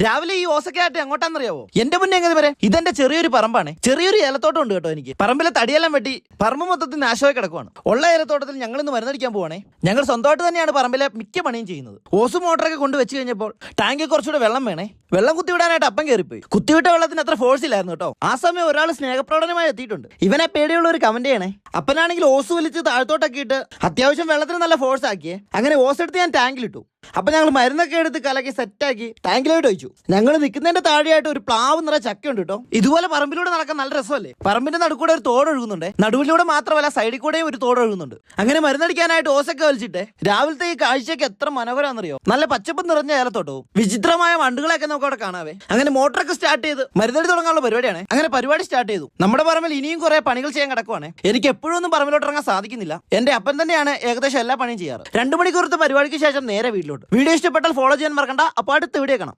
രാവിലെ ഈ ഓസക്കായിട്ട് എങ്ങോട്ടാണെന്നറിയാവോ? എന്റെ മുന്നേ എങ്ങനെ വരെ ഇതെന്റെ ചെറിയൊരു പറമ്പാണ്. ചെറിയൊരു ഏലത്തോട്ടം ഉണ്ട് കേട്ടോ എനിക്ക്. പറമ്പിലെ തടിയെല്ലാം വെട്ടി പറമ്പ് മൊത്തത്തിൽ നാശമായി കിടക്കുവാണ്. ഉള്ള ഏലത്തോട്ടത്തിൽ ഞങ്ങൾ ഇന്ന് മരുന്നടിക്കാൻ പോവാണേ. ഞങ്ങൾ സ്വന്തമായിട്ട് തന്നെയാണ് പറമ്പിലെ മിക്ക പണിയും ചെയ്യുന്നത്. ഓസ് മോട്ടറൊക്കെ കൊണ്ട് വെച്ച് കഴിഞ്ഞപ്പോൾ ടാങ്കിൽ കുറച്ചുകൂടെ വെള്ളം വേണേ. വെള്ളം കുത്തിവിടാനായിട്ട് അപ്പം കയറിപ്പോയി. കുത്തിവിട്ട വെള്ളത്തിന് അത്ര ഫോഴ്സ് ഇല്ലായിരുന്നു കേട്ടോ. ആ സമയം ഒരാൾ സ്നേഹപ്രകടനമായി എത്തിയിട്ടുണ്ട്. ഇവനെ പേടിയുള്ള ഒരു കമന്റ് ചെയ്യണേ. അപ്പനാണെങ്കിൽ ഓസ് വലിച്ച് താഴത്തോട്ടൊക്കെ ഇട്ട് അത്യാവശ്യം വെള്ളത്തിന് നല്ല ഫോഴ്സ് ആക്കിയേ. അങ്ങനെ ഓസ് എടുത്ത് ഞാൻ ടാങ്കിലിട്ടു. അപ്പൊ ഞങ്ങൾ മരുന്നൊക്കെ എടുത്ത് കലക്കി സെറ്റാക്കി ടാങ്കിലോട്ട് വെച്ചു. ഞങ്ങൾ നിൽക്കുന്നതിന്റെ താഴെയായിട്ട് ഒരു പ്ലാവ് നിറയെ ചക്ക ഉണ്ട് കേട്ടോ. ഇതുപോലെ പറമ്പിലൂടെ നടക്കാൻ നല്ല രസമല്ലേ? പറമ്പിന്റെ നടുക്കൂടെ ഒരു തോട് ഒഴുകുന്നുണ്ട്. നടുവിലൂടെ മാത്രമല്ല സൈഡിൽ കൂടെയും ഒരു തോട് ഒഴുകുന്നുണ്ട്. അങ്ങനെ മരുന്നടിക്കാനായിട്ട് ഓസൊക്കെ വലിച്ചിട്ട് രാവിലത്തെ ഈ കാഴ്ചയൊക്കെ എത്ര മനോഹരമാണെന്നറിയോ? നല്ല പച്ചപ്പ് നിറഞ്ഞ ഏലത്തോട്ടവും വിചിത്രമായ വണ്ടുകളൊക്കെ നമുക്ക് അവിടെ കാണാവേ. അങ്ങനെ മോട്ടറൊക്കെ സ്റ്റാർട്ട് ചെയ്ത് മരുന്നടി തുടങ്ങാനുള്ള പരിപാടിയാണ്. അങ്ങനെ പരിപാടി സ്റ്റാർട്ട് ചെയ്തു. നമ്മുടെ പറമ്പിൽ ഇനിയും കുറെ പണികൾ ചെയ്യാൻ കിടക്കുവാണ്. എനിക്ക് എപ്പോഴും ഒന്നും പറമ്പിലോട്ട് ഇറങ്ങാൻ സാധിക്കുന്നില്ല. എന്റെ അപ്പൻ തന്നെയാണ് ഏകദേശം എല്ലാ പണിയും ചെയ്യാറ്. 2 മണിക്കൂറത്തെ പരിപാടിക്ക് ശേഷം നേരെ വീട്ടിലോട്ട്. വീഡിയോ ഇഷ്ടപ്പെട്ടാൽ ഫോളോ ചെയ്യാൻ മറക്കണ്ട. അപ്പോൾ അടുത്ത വീഡിയോ കാണാം.